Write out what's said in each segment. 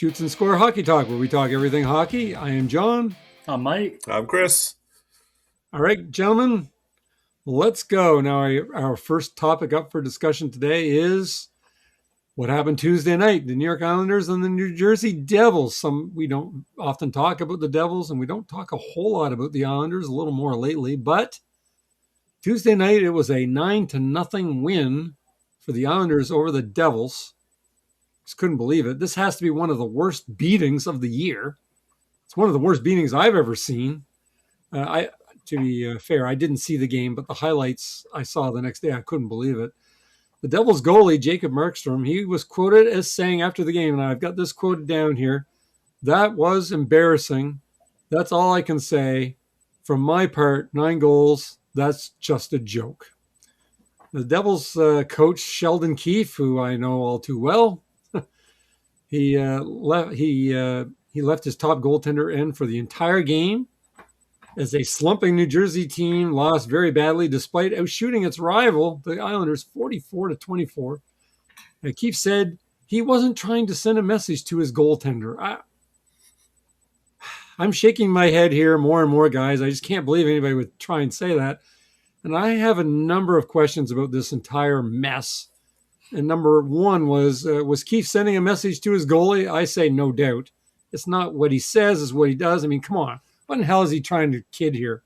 Shoots and Score Hockey Talk, where we talk everything hockey. I am John. I'm Mike. I'm Chris. All right, gentlemen, let's go. Now, our first topic up for discussion today is what happened Tuesday night. The New York Islanders and the New Jersey Devils. We don't often talk about the Devils, and we don't talk a whole lot about the Islanders, a little more lately. But Tuesday night, it was a 9-0 win for the Islanders over the Devils. Just couldn't believe it. This has to be one of the worst beatings of the year. It's one of the worst beatings I've ever seen. To be fair, I didn't see the game, but the highlights I saw the next day, I couldn't believe it. The Devils goalie, Jacob Markstrom, he was quoted as saying after the game, and I've got this quoted down here, "That was embarrassing. That's all I can say. From my part, 9 goals, that's just a joke." The Devils coach, Sheldon Keef, who I know all too well, he left his top goaltender in for the entire game as a slumping New Jersey team lost very badly despite outshooting its rival, the Islanders, 44-24. And Keefe said he wasn't trying to send a message to his goaltender. I'm shaking my head here more and more, guys. I just can't believe anybody would try and say that. And I have a number of questions about this entire mess. And number one was Keefe sending a message to his goalie? I say no doubt. It's not what he says, it's what he does. I mean, come on. What in the hell is he trying to kid here?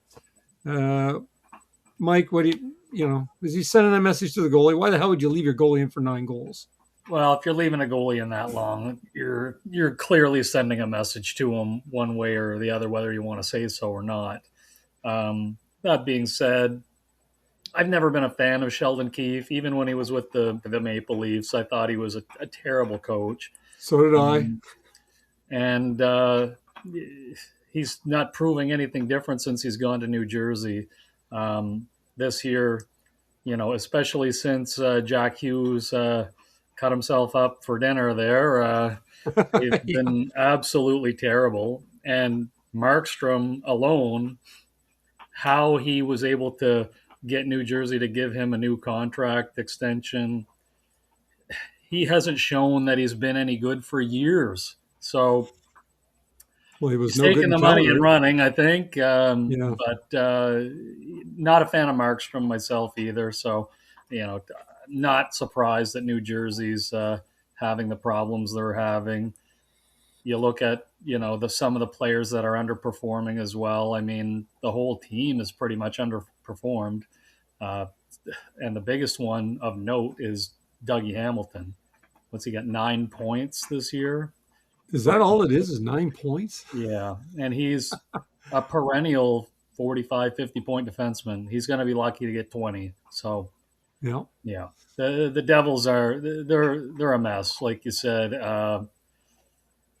Mike, is he sending a message to the goalie? Why the hell would you leave your goalie in for 9 goals? Well, if you're leaving a goalie in that long, you're clearly sending a message to him one way or the other, whether you want to say so or not. That being said, I've never been a fan of Sheldon Keefe. Even when he was with the Maple Leafs, I thought he was a terrible coach. So did I. And he's not proving anything different since he's gone to New Jersey. This year, especially since Jack Hughes cut himself up for dinner there, it's been absolutely terrible. And Markstrom alone, how he was able to get New Jersey to give him a new contract extension, he hasn't shown that he's been any good for years. So he was he's taking the money and running, I think. But not a fan of Markstrom myself either. So, not surprised that New Jersey's having the problems they're having. You look at, some of the players that are underperforming as well. I mean, the whole team is pretty much underperformed. And the biggest one of note is Dougie Hamilton. What's he got, 9 points this year? Is that all it is 9 points? Yeah, and he's a perennial 45, 50-point defenseman. He's going to be lucky to get 20. So, yeah. The Devils they're a mess, like you said.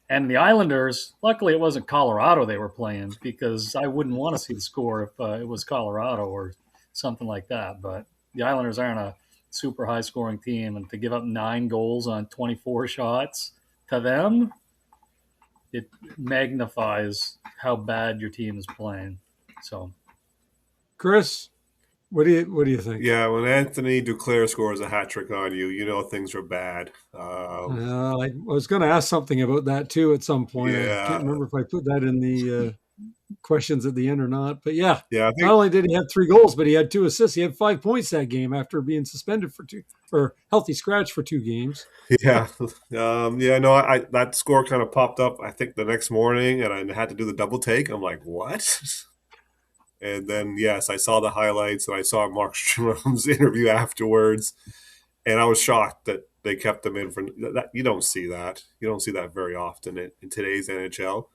And the Islanders, luckily it wasn't Colorado they were playing, because I wouldn't want to see the score if it was Colorado or something like that. But the Islanders aren't a super high-scoring team, and to give up 9 goals on 24 shots to them, it magnifies how bad your team is playing. So, Chris, what do you think? Yeah, when Anthony Duclair scores a hat trick on you, things are bad. I was going to ask something about that too at some point. Yeah. I can't remember if I put that in the questions at the end or not. But yeah, I think, not only did he have 3 goals, but he had 2 assists. He had 5 points that game after being suspended for 2 or healthy scratch for 2 games. Yeah. That score kind of popped up, I think, the next morning, and I had to do the double take. I'm like, what? And then, yes, I saw the highlights, and I saw Markstrom's interview afterwards, and I was shocked that they kept him in for that. You don't see that. You don't see that very often in today's NHL.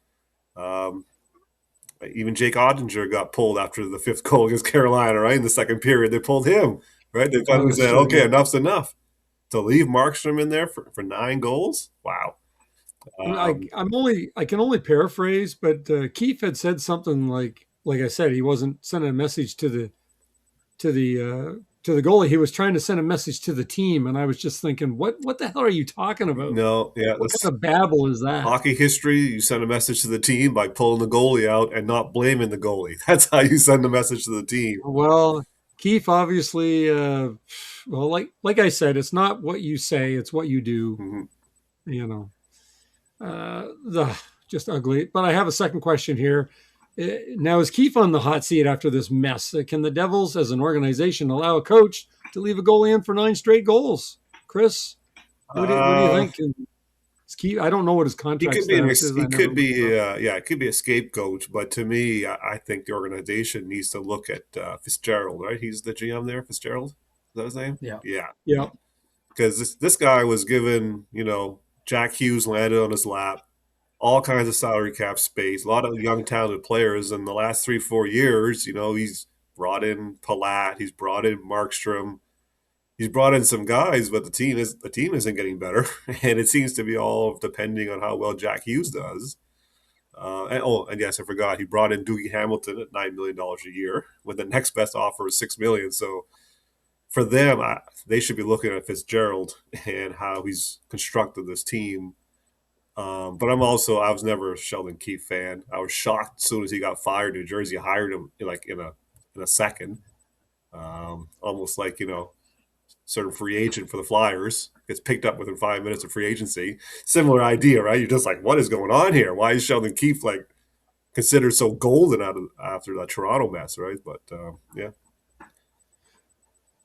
Even Jake Ottinger got pulled after the 5th goal against Carolina, right? In the second period, they pulled him, right? They finally said, okay, enough's enough. To leave Markstrom in there for 9 goals? Wow. I can only paraphrase, but Keefe had said something like I said, he wasn't sending a message to the goalie. He was trying to send a message to the team, and I was just thinking, what the hell are you talking about? No, yeah. What kind of babble is that? Hockey history, you send a message to the team by pulling the goalie out and not blaming the goalie. That's how you send a message to the team. Well, Keefe obviously, like I said, it's not what you say, it's what you do. Mm-hmm. Just ugly. But I have a second question here. Now, is Keefe on the hot seat after this mess? Can the Devils, as an organization, allow a coach to leave a goalie in for 9 straight goals? Chris, what do you think? Keefe, I don't know what his contract status is. He could be, it could be a scapegoat. But to me, I think the organization needs to look at Fitzgerald. Right, he's the GM there. Fitzgerald, is that his name? Yeah. Because this guy was given, Jack Hughes landed on his lap, all kinds of salary cap space, a lot of young talented players. In the last 3-4 years, he's brought in Palat, he's brought in Markstrom, he's brought in some guys, but the team isn't getting better, and it seems to be all depending on how well Jack Hughes does. And yes, I forgot, he brought in Dougie Hamilton at $9 million a year, when the next best offer is $6 million. So for them, they should be looking at Fitzgerald and how he's constructed this team. But I was never a Sheldon Keef fan. I was shocked as soon as he got fired. New Jersey hired him in a second, almost like sort of free agent for the Flyers. Gets picked up within 5 minutes of free agency. Similar idea, right? You're just like, what is going on here? Why is Sheldon Keef considered so golden after that Toronto mess, right? But yeah.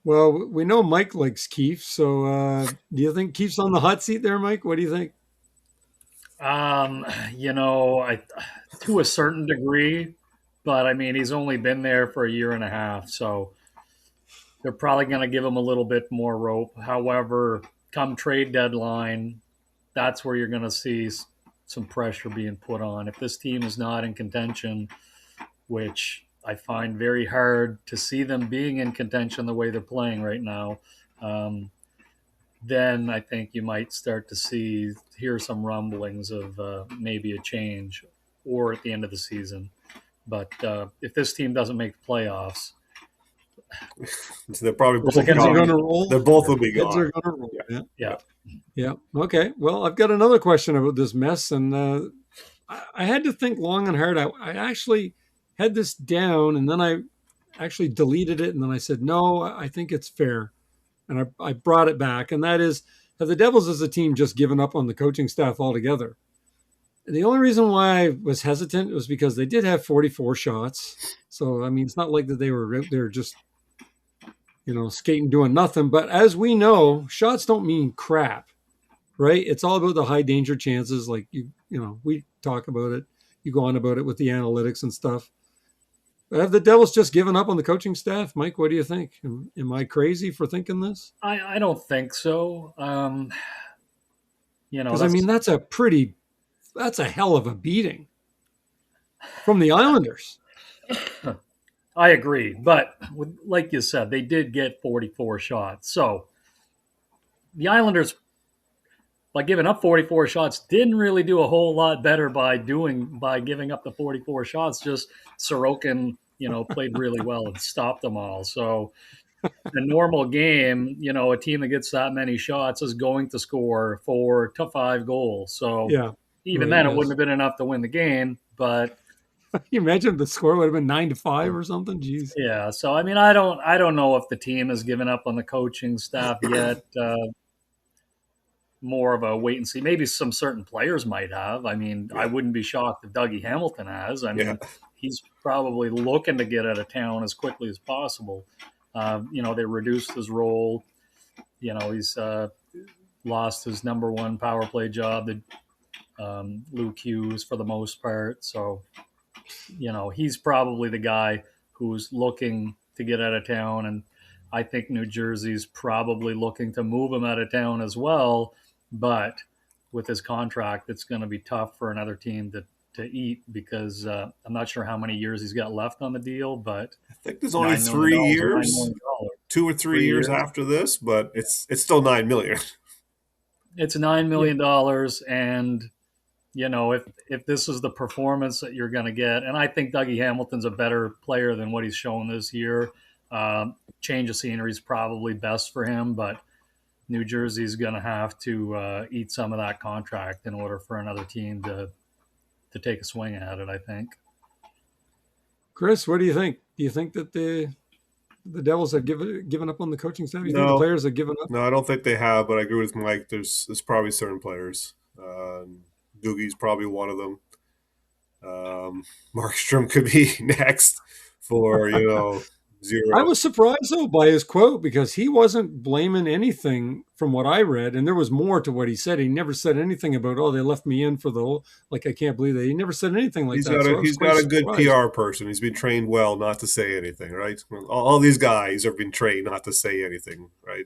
Well, we know Mike likes Keefe, so do you think Keefe's on the hot seat there, Mike? What do you think? To a certain degree, but I mean, he's only been there for a year and a half, so they're probably going to give him a little bit more rope. However, come trade deadline, that's where you're going to see some pressure being put on. If this team is not in contention, which I find very hard to see them being in contention the way they're playing right now, then I think you might start to hear some rumblings of maybe a change or at the end of the season. But if this team doesn't make the playoffs, they're probably both going to roll. They're both will be gone. Heads are going to roll. Yeah. Okay. Well, I've got another question about this mess, and I had to think long and hard. I actually had this down, and then I actually deleted it, and then I said, no, I think it's fair. And I brought it back, and that is, have the Devils as a team just given up on the coaching staff altogether? And the only reason why I was hesitant was because they did have 44 shots. So, I mean, it's not like that they were just, skating doing nothing. But as we know, shots don't mean crap, right? It's all about the high danger chances. Like, we talk about it. You go on about it with the analytics and stuff. But have the Devils just given up on the coaching staff? Mike, what do you think? Am I crazy for thinking this? I don't think so. Because I mean, that's a hell of a beating from the Islanders. I agree. But like you said, they did get 44 shots. So the Islanders, by giving up 44 shots, didn't really do a whole lot better by giving up the 44 shots. Just Sorokin, played really well and stopped them all. So a normal game, a team that gets that many shots is going to score 4 to 5 goals. So even then, it wouldn't have been enough to win the game. But can you imagine if the score would have been 9-5 or something? Jeez. Yeah. So I mean, I don't know if the team has given up on the coaching staff yet. More of a wait and see. Maybe some certain players might have. I mean, I wouldn't be shocked if Dougie Hamilton has. I mean, he's probably looking to get out of town as quickly as possible. They reduced his role. He's lost his number one power play job to Luke Hughes for the most part. So, he's probably the guy who's looking to get out of town. And I think New Jersey's probably looking to move him out of town as well. But with his contract, it's going to be tough for another team to eat because I'm not sure how many years he's got left on the deal. But I think there's only 3 years, 2 or 3 years after this, but it's still $9 million. It's $9 million, and if this is the performance that you're going to get, and I think Dougie Hamilton's a better player than what he's shown this year. Change of scenery is probably best for him, but New Jersey's going to have to eat some of that contract in order for another team to take a swing at it, I think. Chris, what do you think? Do you think that the Devils have given up on the coaching staff? Do you think the players have given up? No, I don't think they have, but I agree with Mike. There's probably certain players. Doogie's probably one of them. Markstrom could be next for, 0. I was surprised though by his quote because he wasn't blaming anything from what I read, and there was more to what he said. He never said anything about, oh, they left me in for the whole, like, I can't believe that. He never said anything like that. He's got a good PR person. He's been trained well not to say anything, right? All these guys have been trained not to say anything, right?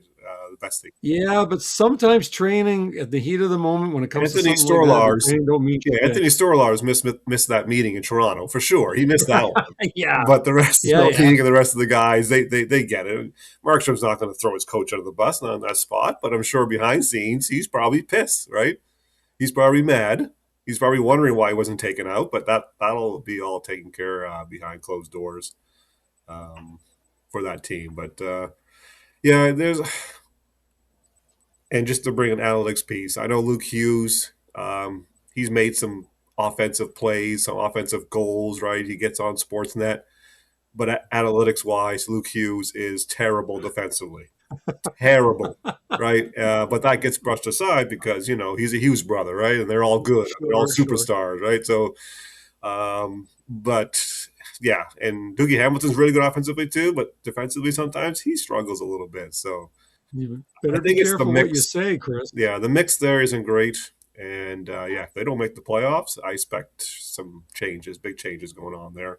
The best thing. Yeah, but sometimes training at the heat of the moment when it comes Anthony to something Storlars, like that, don't mean Anthony Storlars missed that meeting in Toronto for sure. He missed that one. Yeah, but the rest of the league and the rest of the guys, they get it. Markstrom's not going to throw his coach under the bus, not on that spot. But I'm sure behind scenes, he's probably pissed, right? He's probably mad. He's probably wondering why he wasn't taken out. But that'll be all taken care of behind closed doors for that team. But there's. And just to bring an analytics piece, I know Luke Hughes, he's made some offensive plays, some offensive goals, right? He gets on Sportsnet. But analytics-wise, Luke Hughes is terrible defensively. Terrible, right? But that gets brushed aside because, he's a Hughes brother, right? And they're all good. They're all superstars, right? So, but, yeah. And Dougie Hamilton's really good offensively too, but defensively sometimes he struggles a little bit. So, you better be careful what you say, Chris. Yeah, the mix there isn't great. And, if they don't make the playoffs, I expect some changes, big changes going on there.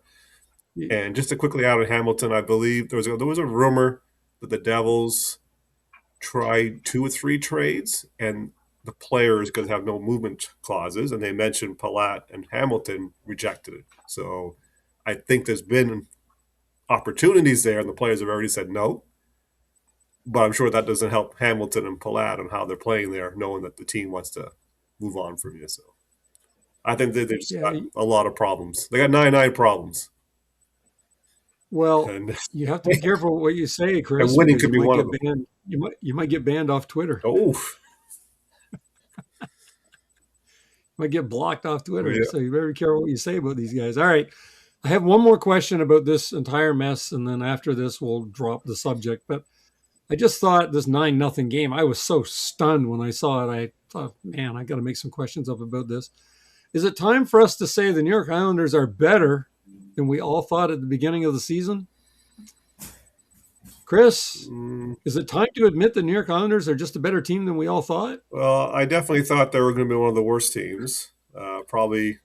Yeah. And just to quickly add on Hamilton, I believe there was a rumor that the Devils tried 2 or 3 trades, and the players, because they have no movement clauses, and they mentioned Palat and Hamilton, rejected it. So I think there's been opportunities there, and the players have already said no. But I'm sure that doesn't help Hamilton and Palat on how they're playing there, knowing that the team wants to move on from you. So I think they've just got a lot of problems. They got 99 problems. Well, you have to be careful what you say, Chris. And winning could be one of them. You might get banned off Twitter. Oh. You might get blocked off Twitter. Yeah. So you better be careful what you say about these guys. All right. I have one more question about this entire mess, and then after this, we'll drop the subject. But I just thought this 9-0 game, I was so stunned when I saw it. I thought, man, I got to make some questions up about this. Is it time for us to say the New York Islanders are better than we all thought at the beginning of the season? Chris, is it time to admit the New York Islanders are just a better team than we all thought? Well, I definitely thought they were going to be one of the worst teams. Probably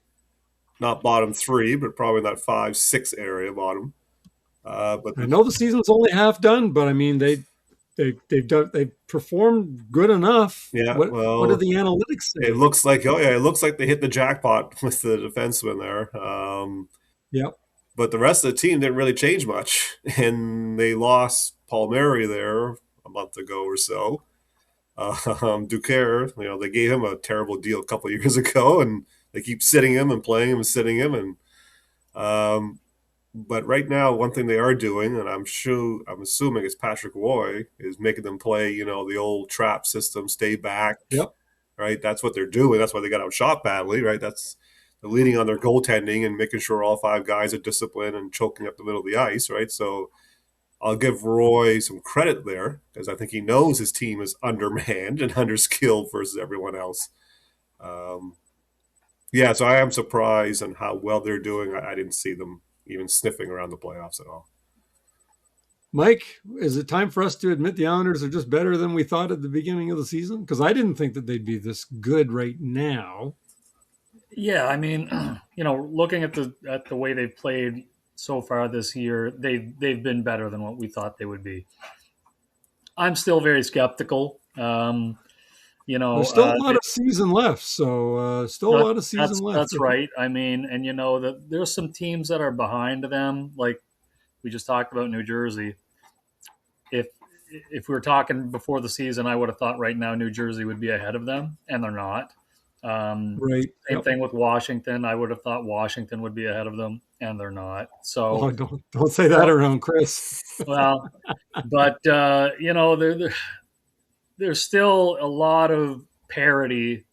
not bottom 3, but probably in that 5-6 area bottom. But I know the season's only half done, but I mean they've performed good enough. Yeah. What do the analytics say? It looks like they hit the jackpot with the defenseman there. Yep. But the rest of the team didn't really change much, and they lost Palmieri there a month ago or so. Gauthier, they gave him a terrible deal a couple of years ago, and they keep sitting him and playing him and sitting him. And but right now, one thing they are doing, and I'm assuming it's Patrick Roy, is making them play, the old trap system, stay back. Yep. Right. That's what they're doing. That's why they got outshot badly. Right. They're leaning on their goaltending and making sure all 5 guys are disciplined and choking up the middle of the ice, right? So I'll give Roy some credit there because I think he knows his team is undermanned and underskilled versus everyone else. So I am surprised on how well they're doing. I didn't see them even sniffing around the playoffs at all. Mike, is it time for us to admit the Islanders are just better than we thought at the beginning of the season? Because I didn't think that they'd be this good right now. Yeah, I mean, looking at the way they've played so far this year, they've been better than what we thought they would be. I'm still very skeptical. There's still a lot of season left, so still a lot of season left. That's right. I mean, and that there's some teams that are behind them, like we just talked about New Jersey. If we were talking before the season, I would have thought right now New Jersey would be ahead of them, and they're not. Right. Same thing with Washington. I would have thought Washington would be ahead of them, and they're not. So don't say that around Chris. Well, but there's still a lot of parity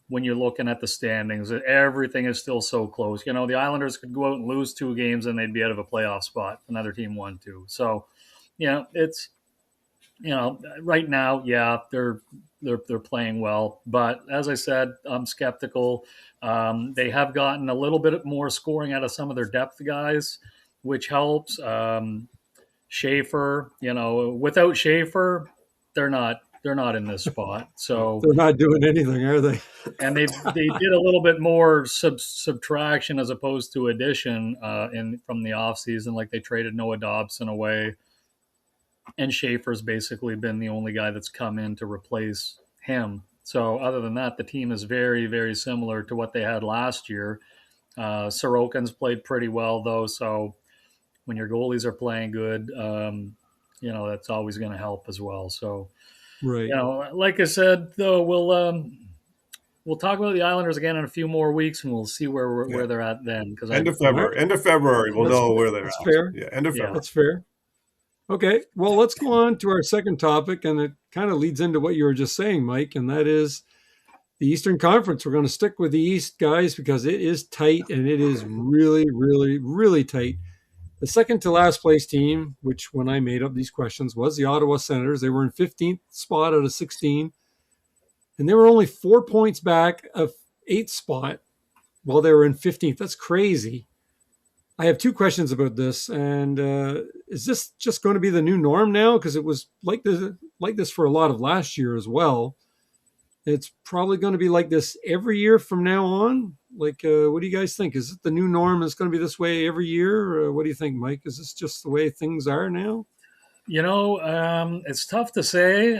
when you're looking at the standings. Everything is still so close. The Islanders could go out and lose 2 games, and they'd be out of a playoff spot. Another team won 2. So, it's right now, yeah, they're playing well, but as I said, I'm skeptical. They have gotten a little bit more scoring out of some of their depth guys, which helps. Schaefer, without Schaefer, they're not in this spot. So they're not doing anything, are they? and they did a little bit more subtraction as opposed to addition in from the offseason. Like they traded Noah Dobson away, and Schaefer's basically been the only guy that's come in to replace him. So other than that, the team is very, very similar to what they had last year. Sorokin's played pretty well though, so when your goalies are playing good, that's always going to help as well. So, right. Like I said, though, we'll talk about the Islanders again in a few more weeks, and we'll see where they're at then. Because end of February, we'll know where they're at. That's fair. Yeah, end of February. That's fair. Okay, well, let's go on to our second topic, and it kind of leads into what you were just saying, Mike, and that is the Eastern Conference. We're going to stick with the East, guys, because it is tight, and it is really, really, really tight. The second to last place team, which when I made up these questions, was the Ottawa Senators. They were in 15th spot out of 16, and they were only 4 points back of 8th spot while they were in 15th. That's crazy. I have two questions about this, and is this just going to be the new norm now? Because it was like this for a lot of last year as well. It's probably going to be like this every year from now on. Like, what do you guys think? Is it the new norm? It's going to be this way every year? What do you think, Mike? Is this just the way things are now? It's tough to say.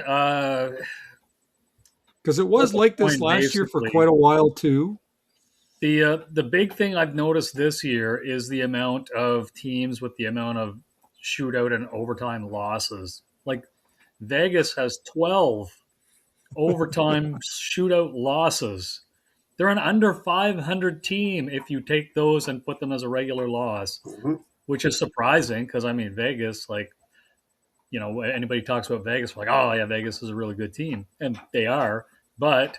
Because it was like this last year for quite a while too. The big thing I've noticed this year is the amount of teams with the amount of shootout and overtime losses. Like Vegas has 12 overtime shootout losses. They're an under 500 team if you take those and put them as a regular loss, which is surprising because, Vegas, anybody talks about Vegas, like, oh, yeah, Vegas is a really good team. And they are, but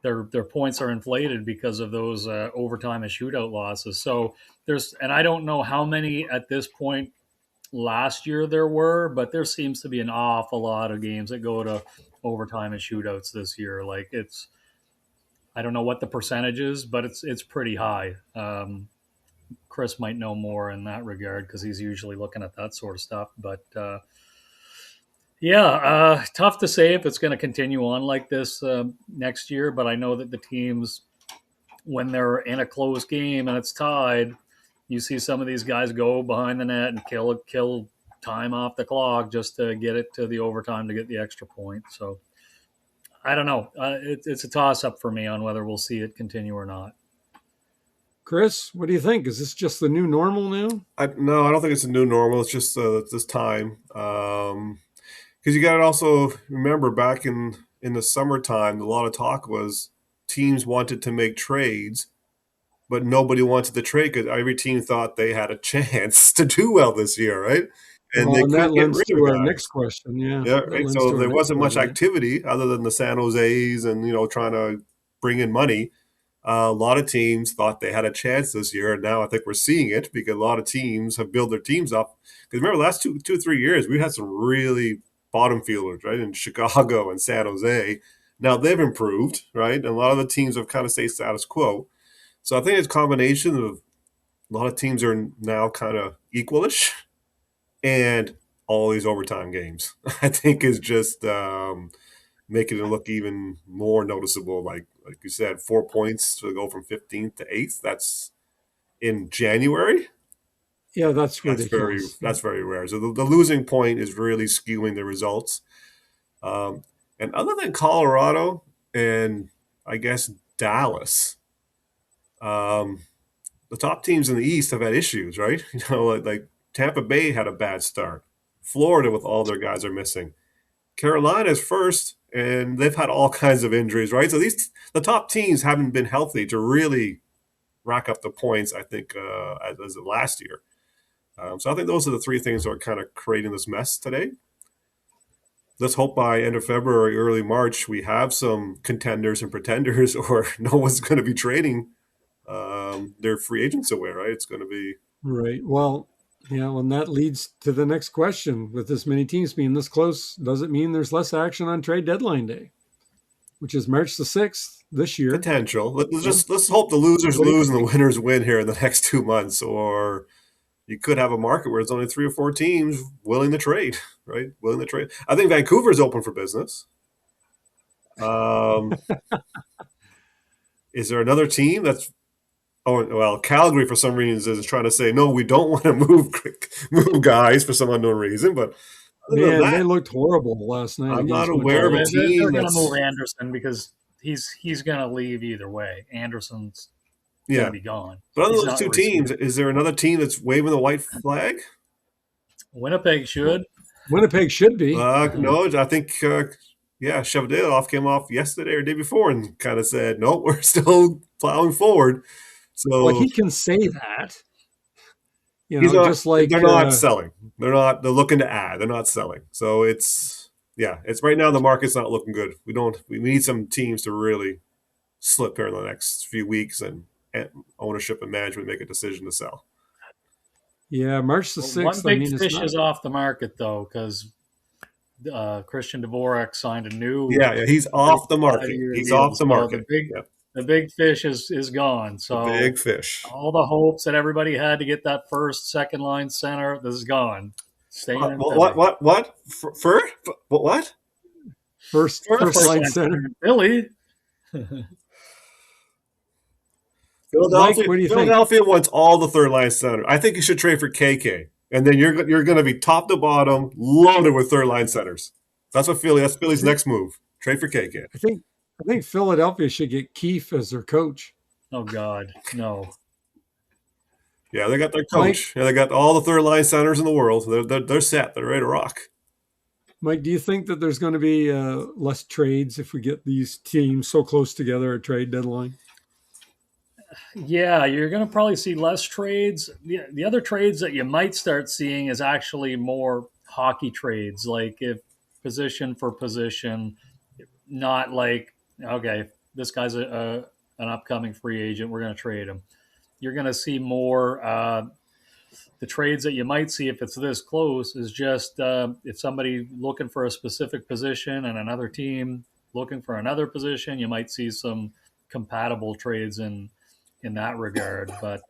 their points are inflated because of those overtime and shootout losses. So and I don't know how many at this point last year there were, but there seems to be an awful lot of games that go to overtime and shootouts this year. Like I don't know what the percentage is, but it's pretty high. Chris might know more in that regard because he's usually looking at that sort of stuff. But tough to say if it's going to continue on like this next year. But I know that the teams, when they're in a close game and it's tied, you see some of these guys go behind the net and kill time off the clock just to get it to the overtime to get the extra point. So I don't know. It's a toss-up for me on whether we'll see it continue or not. Chris, what do you think? Is this just the new normal now? No, I don't think it's a new normal. It's just this time. Because you got to also remember back in the summertime, a lot of talk was teams wanted to make trades, but nobody wanted to trade because every team thought they had a chance to do well this year, right? And that lends to our next question. Yeah. Right. So there wasn't much activity other than the San Jose's and, trying to bring in money. A lot of teams thought they had a chance this year, and now I think we're seeing it because a lot of teams have built their teams up. Because remember, the last 2 or 3 years, we had some really bottom feelers, right, in Chicago and San Jose. Now they've improved, right, and a lot of the teams have kind of stayed status quo. So I think it's a combination of a lot of teams are now kind of equalish, and all these overtime games, I think, is just making it look even more noticeable. Like you said, 4 points to go from 15th to 8th. That's in January. Yeah, that's ridiculous. That's very rare. So the losing point is really skewing the results. And other than Colorado and I guess Dallas, the top teams in the East have had issues, right? Like Tampa Bay had a bad start. Florida, with all their guys, are missing. Carolina's first, and they've had all kinds of injuries, right? So the top teams haven't been healthy to really rack up the points, I think, as of last year. So I think those are the three things that are kind of creating this mess today. Let's hope by end of February, early March, we have some contenders and pretenders, or no one's going to be trading their free agents away, right? It's going to be... Right. Well, Yeah, well, and that leads to the next question. With this many teams being this close, does it mean there's less action on trade deadline day, which is March the 6th this year? Potential. Let's hope the losers lose and the winners win here in the next 2 months, or you could have a market where it's only 3 or 4 teams willing to trade, right? Willing to trade. I think Vancouver's open for business. Is there another team that's? Oh well, Calgary for some reason is trying to say no. We don't want to move guys for some unknown reason. But man, they looked horrible last night. I'm not aware of a team. They're going to move Anderson because he's going to leave either way. Anderson's going to be gone. But other than those two teams, is there another team that's waving the white flag? Winnipeg should. Winnipeg should be. No, I think. Shevdalov came off yesterday or day before and kind of said, "No, we're still plowing forward." So he can say that. Just like they're not selling. They're looking to add. They're not selling. So it's right now the market's not looking good. We need some teams to really slip here in the next few weeks and ownership and management make a decision to sell. Yeah, March the 6th. One big fish is off the market though because Christian Dvorak signed a new. Yeah, he's off the market. He's off the market. The big fish is gone. So big fish. All the hopes that everybody had to get that first, second line center, this is gone. What? What? First line center. Philly. Philadelphia wants all the third line center. I think you should trade for KK, and then you're going to be top to bottom loaded with third line centers. That's Philly's next move. Trade for KK. I think Philadelphia should get Keef as their coach. Oh God, no. Yeah, they got their coach. They got all the third line centers in the world. They're set. They're ready to rock. Mike, do you think that there's going to be less trades if we get these teams so close together at trade deadline? Yeah, you're going to probably see less trades. The other trades that you might start seeing is actually more hockey trades, like if position for position, not like, okay, this guy's an upcoming free agent, we're going to trade him. You're going to see more the trades that you might see if it's this close is just if somebody looking for a specific position and another team looking for another position, you might see some compatible trades in that regard. But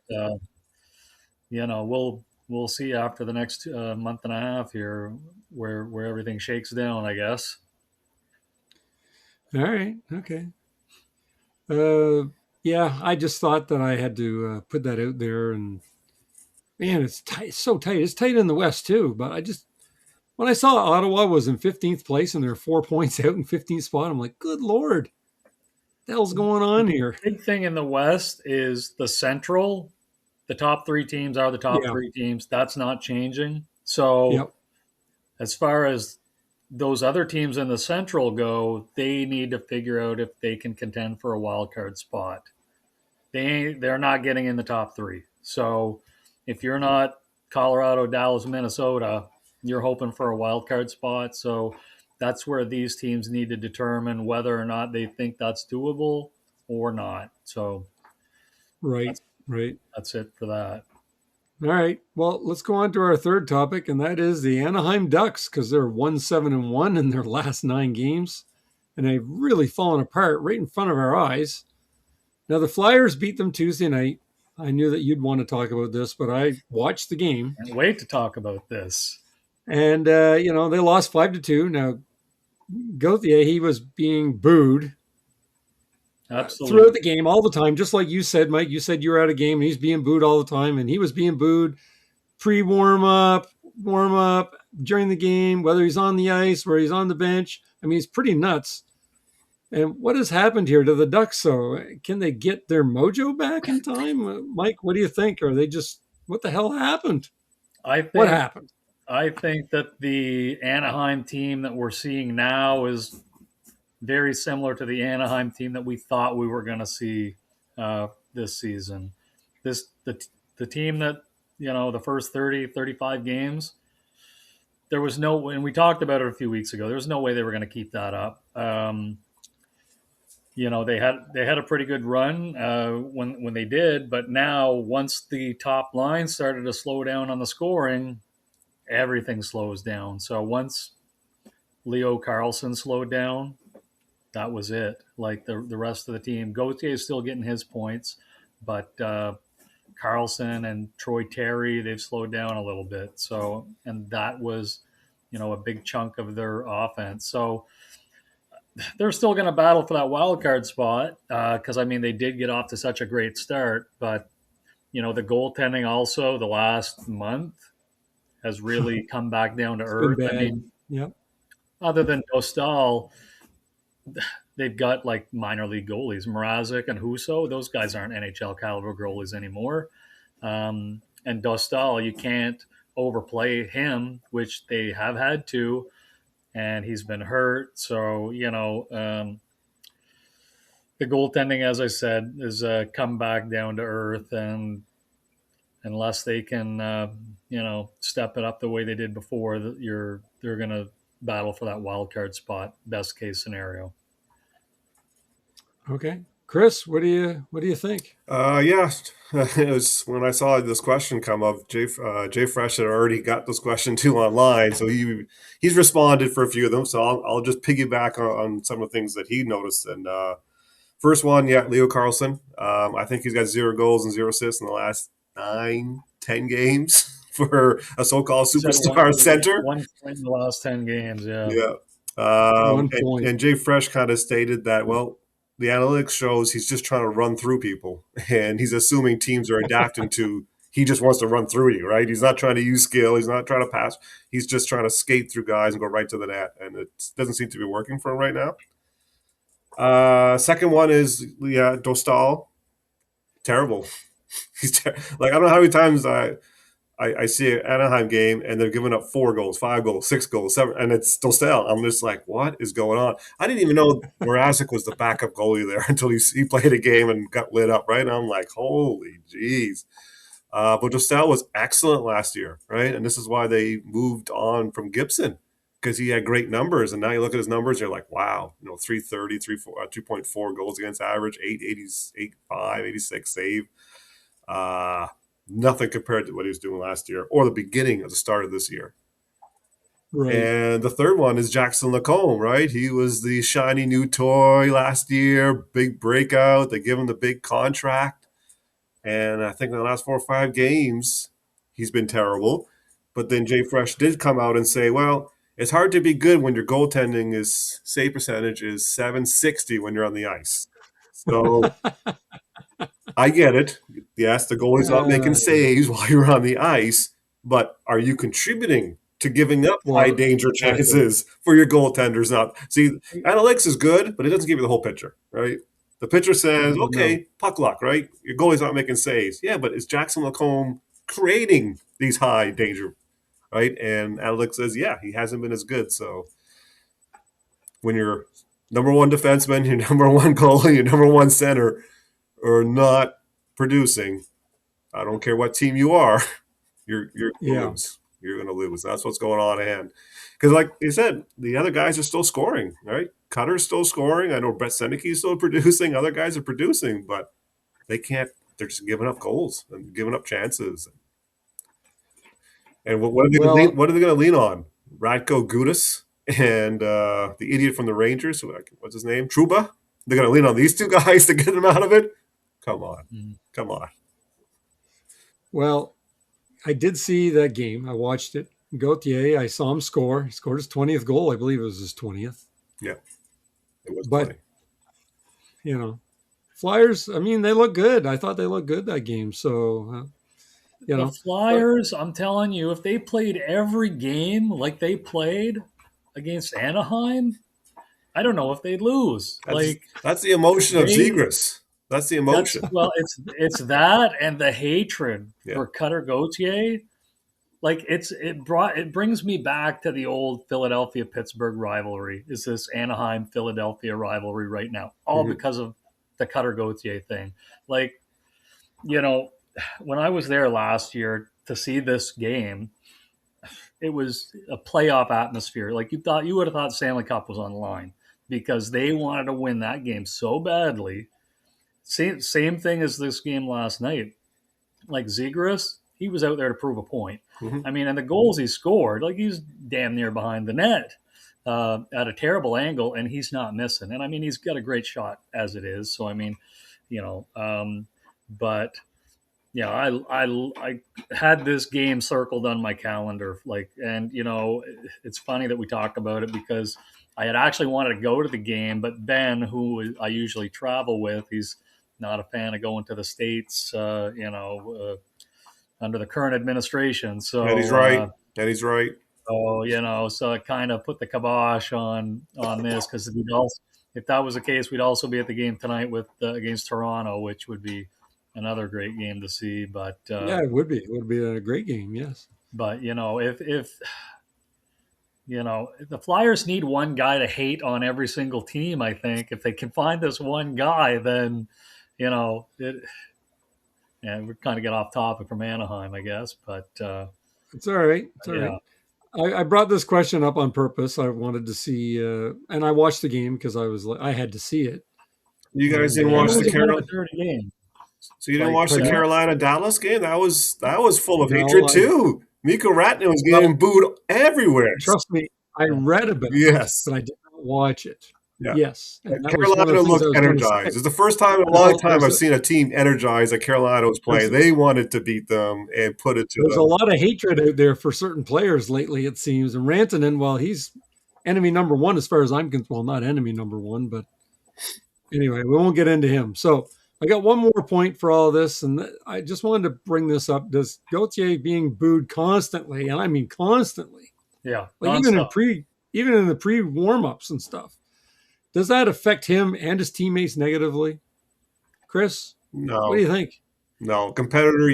we'll see after the next month and a half here where everything shakes down, I guess. All right. Okay. I just thought that I had to put that out there, and man, it's tight. It's so tight. It's tight in the West too. But when I saw Ottawa was in 15th place and they're 4 points out in 15th spot, I'm like, good Lord, what the hell's going on here? The big thing in the West is the Central. The top 3 teams are the top 3 teams. That's not changing. So as far as those other teams in the Central go, they need to figure out if they can contend for a wild card spot. They're not getting in the top 3. So if you're not Colorado, Dallas, Minnesota, you're hoping for a wild card spot. So that's where these teams need to determine whether or not they think that's doable or not. So right. That's it for that. All right. Well, let's go on to our third topic, and that is the Anaheim Ducks, because they're 1-7-1 in their last 9 games, and they've really fallen apart right in front of our eyes. Now, the Flyers beat them Tuesday night. I knew that you'd want to talk about this, but I watched the game. Can't wait to talk about this. And, they lost 5-2. Now, Gauthier, he was being booed. Absolutely. Throughout the game, all the time, just like you said, Mike. You said you were at a game, and he's being booed all the time, and he was being booed pre-warm-up, warm-up, during the game, whether he's on the ice, where he's on the bench. I mean, he's pretty nuts. And what has happened here to the Ducks? So can they get their mojo back in time? Mike, what do you think? Are they just, what the hell happened? What happened? I think that the Anaheim team that we're seeing now is very similar to the Anaheim team that we thought we were going to see this season. The team that, the first 30, 35 games, there was no, and we talked about it a few weeks ago, there was no way they were going to keep that up. they had a pretty good run when they did, but now once the top line started to slow down on the scoring, everything slows down. So once Leo Carlson slowed down, that was it. Like the rest of the team, Gauthier is still getting his points, but Carlson and Troy Terry, they've slowed down a little bit. So, and that was, a big chunk of their offense. So they're still going to battle for that wild card spot because they did get off to such a great start, but the goaltending also the last month has really come back down to It's been earth. bad. Yep. Other than Dostal, they've got like minor league goalies, Mrazek and Husso. Those guys aren't NHL caliber goalies anymore. And Dostal, you can't overplay him, which they have had to, and he's been hurt. So, the goaltending, as I said, is come back down to earth, and unless they can, step it up the way they did before, they're going to battle for that wild card spot. Best case scenario. Okay, Chris, what do you think? Yeah, it was when I saw this question come up. Jay Fresh had already got this question too online, so he's responded for a few of them. So I'll just piggyback on some of the things that he noticed. And first one, yeah, Leo Carlson. I think he's got 0 goals and 0 assists in the last 9-10 games for a so-called superstar center. 1 point in the last 10 games, yeah. Yeah. 1 point. And Jay Fresh kind of stated that, well, the analytics shows he's just trying to run through people, and he's assuming teams are adapting to he just wants to run through you, right? He's not trying to use skill. He's not trying to pass. He's just trying to skate through guys and go right to the net, and it doesn't seem to be working for him right now. Second one is, Dostal. Terrible. He's like, I don't know how many times I see an Anaheim game and they're giving up 4 goals, 5 goals, 6 goals, 7, and it's Dostal. I'm just like, what is going on? I didn't even know Mrazek was the backup goalie there until he played a game and got lit up, right? And I'm like, holy jeez. But Dostal was excellent last year, right? And this is why they moved on from Gibson, because he had great numbers. And now you look at his numbers, you're like, wow, 330, 2.4 goals against average, 8.85, 86 save. Nothing compared to what he was doing last year or the beginning of the start of this year. Right. And the third one is Jackson Lacombe, right? He was the shiny new toy last year, big breakout. They give him the big contract. And I think in the last 4 or 5 games, he's been terrible. But then Jay Fresh did come out and say, well, it's hard to be good when your goaltending save percentage is .760 when you're on the ice. So I get it. Yes, the goalie's not making saves while you're on the ice, but are you contributing to giving up high danger chances for your goaltenders? Not see, analytics is good, but it doesn't give you the whole picture, right? The picture says, okay, puck luck, right? Your goalie's not making saves. Yeah, but is Jackson Lacombe creating these high danger, right? And analytics says, yeah, he hasn't been as good. So when your number 1 defenseman, your number 1 goalie, your number 1 center are not producing, I don't care what team you are, you're going to lose. You're going to lose. That's what's going on at hand. Because like you said, the other guys are still scoring, right? Cutter's still scoring. I know Brett Seneke's still producing. Other guys are producing, but they can't. They're just giving up goals and giving up chances. And what are they going to lean on? Radko Gudas and the idiot from the Rangers. What's his name? Trouba. They're going to lean on these 2 guys to get them out of it. Come on. Come on. Well, I did see that game. I watched it. Gauthier, I saw him score. He scored his 20th goal. I believe it was his 20th. Yeah. It was but, Flyers, they look good. I thought they looked good that game. So, The Flyers, I'm telling you, if they played every game like they played against Anaheim, I don't know if they'd lose. That's the emotion of Zegras. That's the emotion. It's that and the hatred for Cutter Gauthier. Like it brings me back to the old Philadelphia-Pittsburgh rivalry. Is this Anaheim-Philadelphia rivalry right now? All because of the Cutter Gauthier thing. Like, when I was there last year to see this game, it was a playoff atmosphere. Like you would have thought Stanley Cup was on the line. because they wanted to win that game so badly. Same thing as this game last night. Like Zegras, he was out there to prove a point. Mm-hmm. I mean, and the goals he scored, like he's damn near behind the net at a terrible angle, and he's not missing. And I mean, he's got a great shot as it is. So I mean, but yeah, I had this game circled on my calendar, and it's funny that we talk about it because I had actually wanted to go to the game, but Ben, who I usually travel with, he's not a fan of going to the States, under the current administration. So and he's right. So so it kind of put the kibosh on this, because if that was the case, we'd also be at the game tonight with against Toronto, which would be another great game to see. But yeah, it would be. It would be a great game. Yes. But if the Flyers need one guy to hate on every single team, I think if they can find this one guy, then and we kind of get off topic from Anaheim, I guess, but it's all right. It's all right. I brought this question up on purpose. I wanted to see, and I watched the game because I had to see it. You guys didn't watch the Carolina game? So you didn't watch the Carolina Dallas game? That was full of hatred too. Mikko Rantanen was getting booed everywhere. Trust me, I read about it, but I did not watch it. Yeah. Yes. Carolina looked energized. It's the first time in a long time I've seen a team energized that Carolina was playing. They wanted to beat them and put it to them. There's a lot of hatred out there for certain players lately, it seems. And Rantanen, well, he's enemy number one as far as I'm concerned. Well, not enemy number one, but anyway, we won't get into him. So I got one more point for all this, and I just wanted to bring this up. Does Gauthier being booed constantly, and I mean constantly, like even in the pre-warm-ups and stuff, does that affect him and his teammates negatively? Chris? No. What do you think? No. Competitor,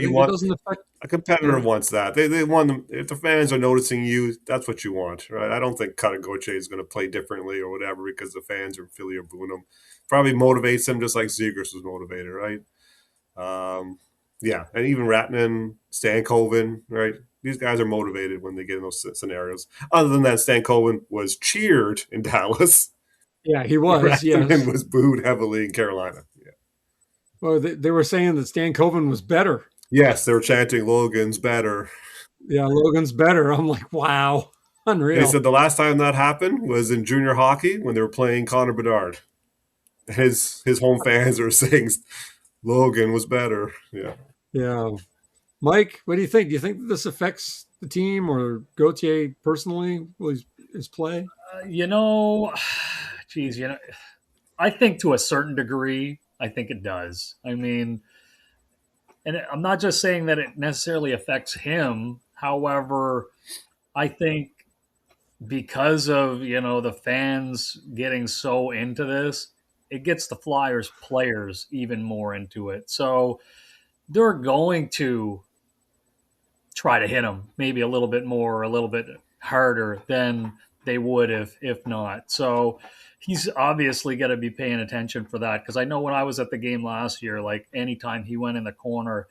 a competitor wants that. They want them. If the fans are noticing you, that's what you want, right? I don't think Gauthier is going to play differently or whatever because the fans are Philly or booing him. Probably motivates him just like Zegras was motivated, right? And even Rantanen, Stankoven, right? These guys are motivated when they get in those scenarios. Other than that, Stankoven was cheered in Dallas. Yeah, he was. Rantanen was booed heavily in Carolina. Yeah. Well, they were saying that Stankoven was better. Yes, they were chanting Logan's better. Yeah, Logan's better. I'm like, wow, unreal. They said the last time that happened was in junior hockey when they were playing Connor Bedard. His home fans are saying Logan was better. Yeah. Yeah. Mike, what do you think? Do you think this affects the team or Gauthier personally, his play? I think to a certain degree, I think it does. I mean, and I'm not just saying that it necessarily affects him. However, I think because of, the fans getting so into this, it gets the Flyers players even more into it. So they're going to try to hit him maybe a little bit more, a little bit harder than they would if not. So he's obviously got to be paying attention for that, because I know when I was at the game last year, like anytime he went in the corner,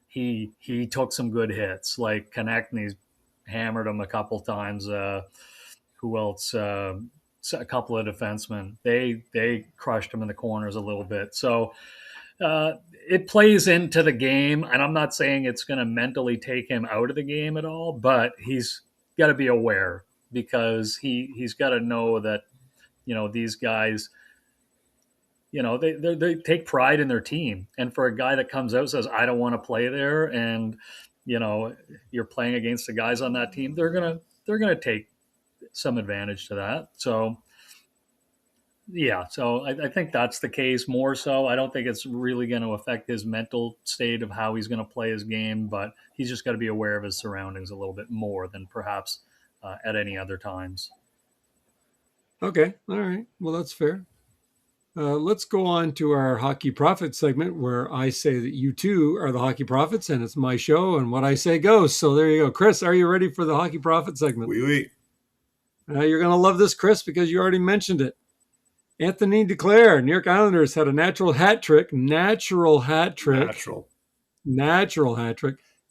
he took some good hits, like Konechny's hammered him a couple times. Who else? A couple of defensemen. They crushed him in the corners a little bit. So it plays into the game, and I'm not saying it's going to mentally take him out of the game at all, but he's got to be aware, because he's got to know that these guys, they take pride in their team, and for a guy that comes out and says I don't want to play there, and you're playing against the guys on that team, they're gonna take some advantage to that. So I think that's the case more so. I don't think it's really going to affect his mental state of how he's going to play his game, but he's just got to be aware of his surroundings a little bit more than perhaps at any other times. Okay. All right. Well, that's fair. Let's go on to our Hockey Profit segment, where I say that you two are the Hockey Profits, and it's my show, and what I say goes. So there you go. Chris, are you ready for the Hockey Profit segment? Oui. You're going to love this, Chris, because you already mentioned it. Anthony Duclair, New York Islanders, had a natural hat trick.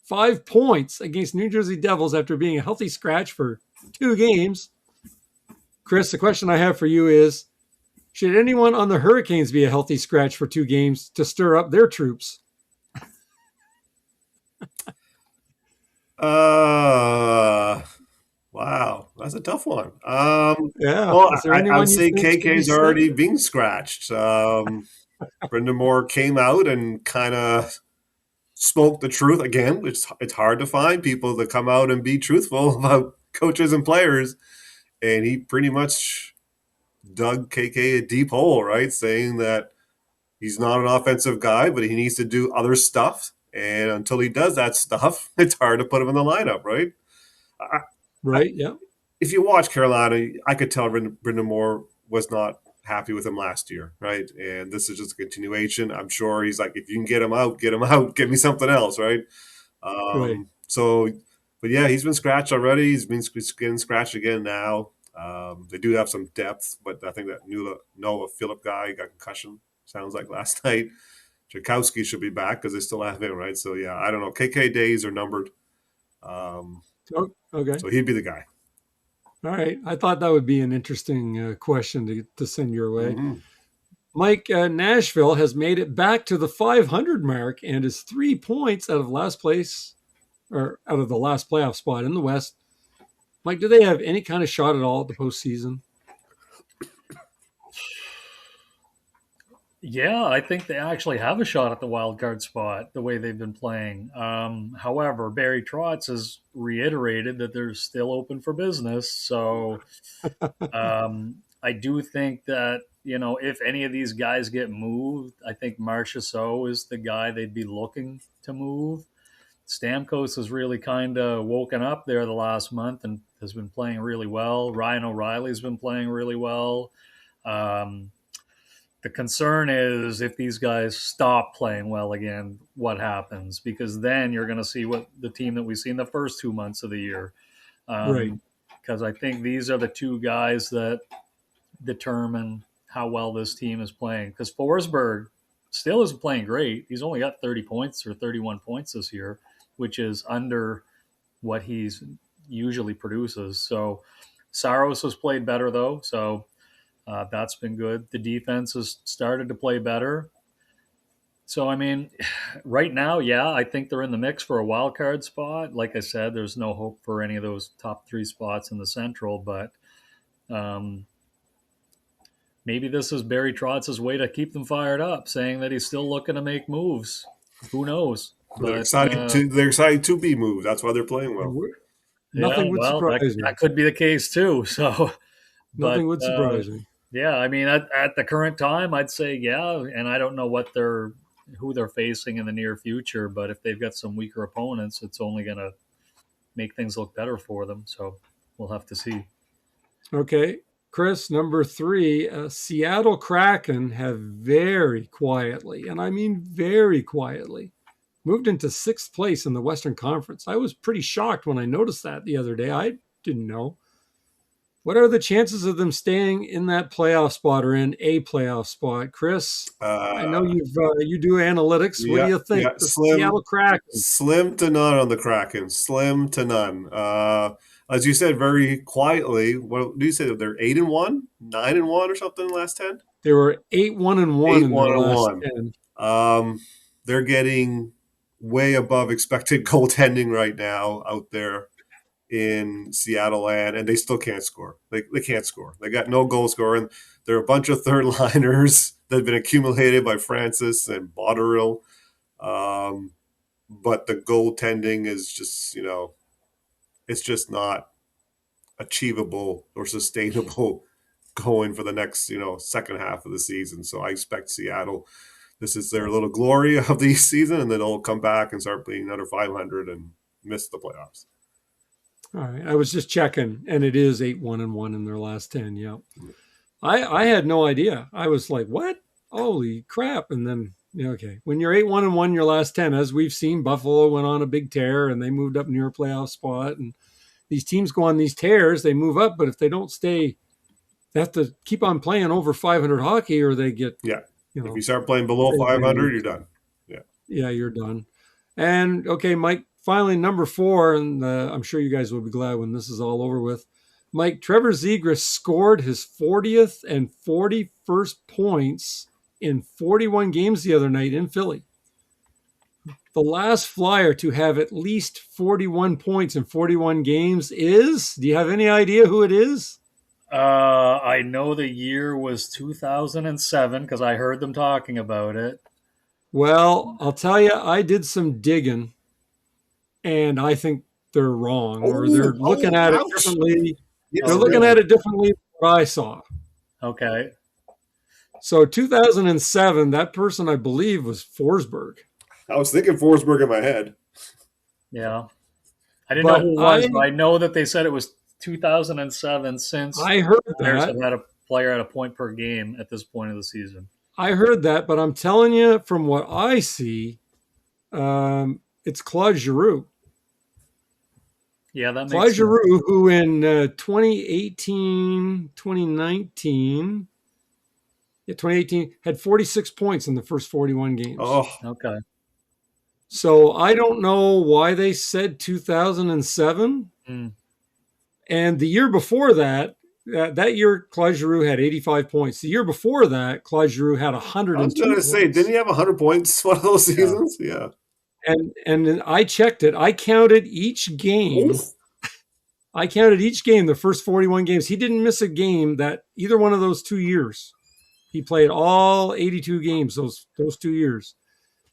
5 points against New Jersey Devils after being a healthy scratch for 2 games. Chris, the question I have for you is, should anyone on the Hurricanes be a healthy scratch for 2 games to stir up their troops? Wow, that's a tough one. Yeah. Well, Is there I anyone would you say think should be KK's sent? already being scratched. Brendan Moore came out and kind of spoke the truth again. It's hard to find people that come out and be truthful about coaches and players, and he pretty much dug KK a deep hole, right? Saying that he's not an offensive guy, but he needs to do other stuff. And until he does that stuff, it's hard to put him in the lineup, right? Right, yeah. If you watch Carolina, I could tell Brendan Moore was not happy with him last year, right? And this is just a continuation. I'm sure he's like, if you can get him out, get me something else, right? Right. So, but yeah, he's been scratched already. He's getting scratched again now. They do have some depth, but I think that Noah Phillip guy got concussion, sounds like last night. Tchaikovsky should be back because they still have him, right? So, yeah, I don't know. KK days are numbered. Okay. So he'd be the guy. All right. I thought that would be an interesting question to send your way. Mm-hmm. Mike, Nashville has made it back to the 500 mark and is 3 points out of last place, or out of the last playoff spot in the West. Mike, do they have any kind of shot at all at the postseason? Yeah, I think they actually have a shot at the wild card spot the way they've been playing. However, Barry Trotz has reiterated that they're still open for business. So I do think that, if any of these guys get moved, I think Marchessault is the guy they'd be looking to move. Stamkos has really kind of woken up there the last month and has been playing really well. Ryan O'Reilly's been playing really well. The concern is if these guys stop playing well again, what happens? Because then you're going to see what the team that we see in the first 2 months of the year. Right. Because I think these are the two guys that determine how well this team is playing. Because Forsberg still isn't playing great. He's only got 30 points or 31 points this year, which is under what he's usually produces. So Saros has played better, though. So that's been good. The defense has started to play better. So, I mean, right now, yeah, I think they're in the mix for a wild card spot. Like I said, there's no hope for any of those top 3 spots in the Central, but maybe this is Barry Trotz's way to keep them fired up, saying that he's still looking to make moves. Who knows? They're excited to be moved. That's why they're playing well. Nothing would surprise me. That could be the case too. So nothing would surprise me. Yeah, I mean, at the current time, I'd say yeah, and I don't know who they're facing in the near future, but if they've got some weaker opponents, it's only going to make things look better for them. So we'll have to see. Okay, Chris, number 3, Seattle Kraken have very quietly, and I mean very quietly, moved into 6th place in the Western Conference. I was pretty shocked when I noticed that the other day. I didn't know. What are the chances of them staying in that playoff spot or in a playoff spot, Chris? I know you do analytics. What do you think? The Seattle Kraken. Slim to none on the Kraken. Slim to none. As you said, very quietly. What do you say? They're 8-1, 9-1, or something in the last 10. They were 8-1-1 in the last 10. They're getting way above expected goaltending right now out there in Seattle land, and they still can't score. They can't score. They got no goal scorer, and they're a bunch of third liners that have been accumulated by Francis and Botterill. But the goaltending is just, it's just not achievable or sustainable going for the next, second half of the season. So I expect Seattle, this is their little glory of the season, and then they'll come back and start being under 500 and miss the playoffs. All right. I was just checking, and it is 8-1-1 in their last 10. Yeah. I had no idea. I was like, what? Holy crap. And then, okay. When you're 8-1-1 your last 10, as we've seen, Buffalo went on a big tear and they moved up near a playoff spot. And these teams go on these tears, they move up, but if they don't stay, they have to keep on playing over 500 hockey or they get, if you start playing below 500, you're done. Yeah, you're done. And okay, Mike, finally, number 4, and I'm sure you guys will be glad when this is all over with. Mike, Trevor Zegras scored his 40th and 41st points in 41 games the other night in Philly. The last Flyer to have at least 41 points in 41 games is, do you have any idea who it is? I know the year was 2007 because I heard them talking about it. Well, I'll tell you, I did some digging, and I think they're wrong, or they're looking at it differently. They're looking at it differently than what I saw. Okay. So 2007, that person, I believe, was Forsberg. I was thinking Forsberg in my head. Yeah. I didn't know who it was, but I know that they said it was 2007 since I heard players that. have had a player at a point per game at this point of the season. I heard that, but I'm telling you, from what I see, it's Claude Giroux. Yeah, that makes Claude sense. Giroux, who in 2018, 2019, 2018 had 46 points in the first 41 games. Oh, okay. So I don't know why they said 2007. And the year before that, that year, Claude Giroux had 85 points. The year before that, Claude Giroux had 102 I was going to say, didn't he have 100 points one of those seasons? Yeah. And I checked it. I counted each game. Oof. I counted each game, the first 41 games. He didn't miss a game that either one of those 2 years. He played all 82 games those 2 years.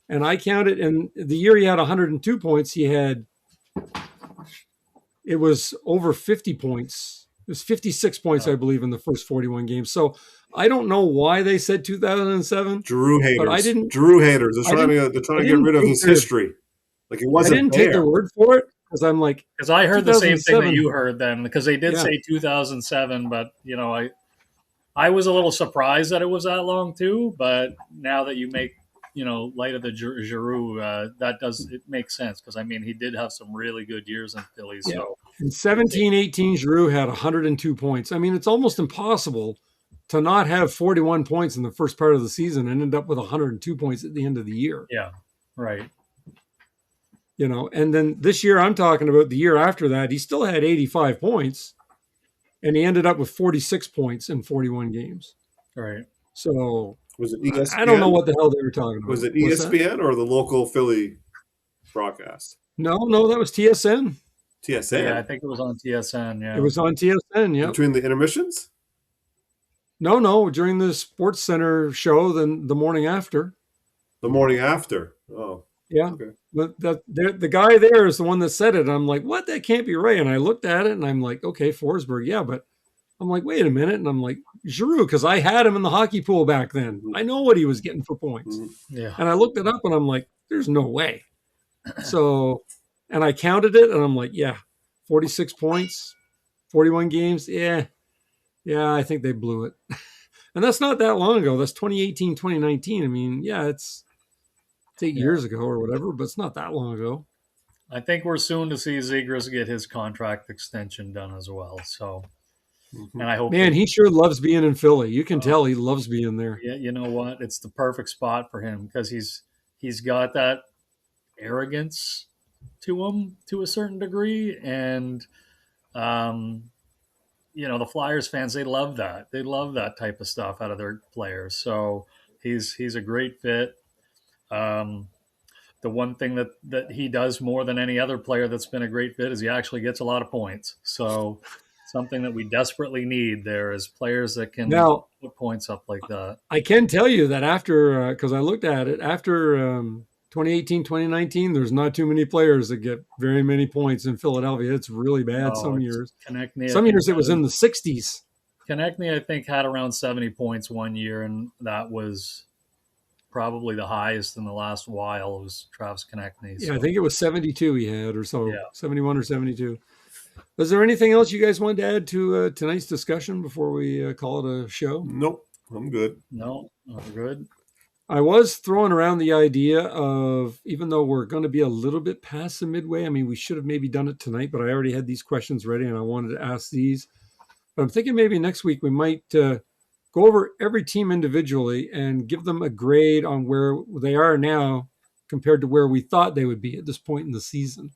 And I counted, and the year he had 102 points, it was over 50 points. It was 56 points, I believe, in the first 41 games. So I don't know why they said 2007. Giroux haters. But I didn't. Giroux haters. They're trying to get rid of his history. Like it wasn't. I didn't take their word for it because I'm like. Because I heard the same thing that you heard then. Because they did say 2007, but I was a little surprised that it was that long too. But now that you make light of the Giroux, it makes sense because he did have some really good years in Philly. Yeah. So in 17-18, Giroux had 102 points. It's almost impossible to not have 41 points in the first part of the season and end up with 102 points at the end of the year. Yeah, right. And then this year I'm talking about the year after that, he still had 85 points and he ended up with 46 points in 41 games. Right. So was it ESPN? I don't know what the hell they were talking about. Was it ESPN or the local Philly broadcast? No, that was TSN. TSN? Yeah, I think it was on TSN, yeah. It was on TSN, yeah. Between the intermissions? No, during the Sports Center show, then the morning after. The morning after? Oh. Yeah. Okay. But the guy there is the one that said it. I'm like, what? That can't be right. And I looked at it and I'm like, okay, Forsberg, yeah, but I'm like, wait a minute. And I'm like, Giroux, because I had him in the hockey pool back then. I know what he was getting for points. Yeah. And I looked it up and I'm like, there's no way. So, and I counted it and I'm like, yeah, 46 points, 41 games. Yeah, I think they blew it. And that's not that long ago. That's 2018, 2019. It's 8 years ago or whatever, but it's not that long ago. I think we're soon to see Zegras get his contract extension done as well. So. And I hope he sure loves being in Philly. You can tell he loves being there. Yeah, you know what? It's the perfect spot for him because he's got that arrogance to him to a certain degree, and the Flyers fans, they love that. They love that type of stuff out of their players. So he's a great fit. The one thing that he does more than any other player that's been a great fit is he actually gets a lot of points. So something that we desperately need there is players that can put points up like that. I can tell you that after, because I looked at it, after 2018, 2019, there's not too many players that get very many points in Philadelphia. It's really bad some years. Some years it was in the 60s. Konechny, I think, had around 70 points one year, and that was probably the highest in the last while. It was Travis Konechny. So. Yeah, I think it was 72 he had or so, 71 or 72. Was there anything else you guys wanted to add to tonight's discussion before we call it a show? Nope, I'm good. No, I'm good. I was throwing around the idea of, even though we're going to be a little bit past the midway, we should have maybe done it tonight, but I already had these questions ready and I wanted to ask these. But I'm thinking maybe next week we might go over every team individually and give them a grade on where they are now compared to where we thought they would be at this point in the season.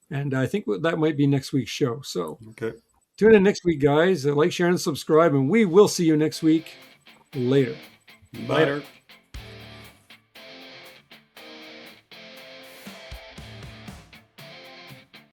And I think that might be next week's show. So okay. Tune in next week, guys. Like, share, and subscribe, and we will see you next week. Later. Bye. Later.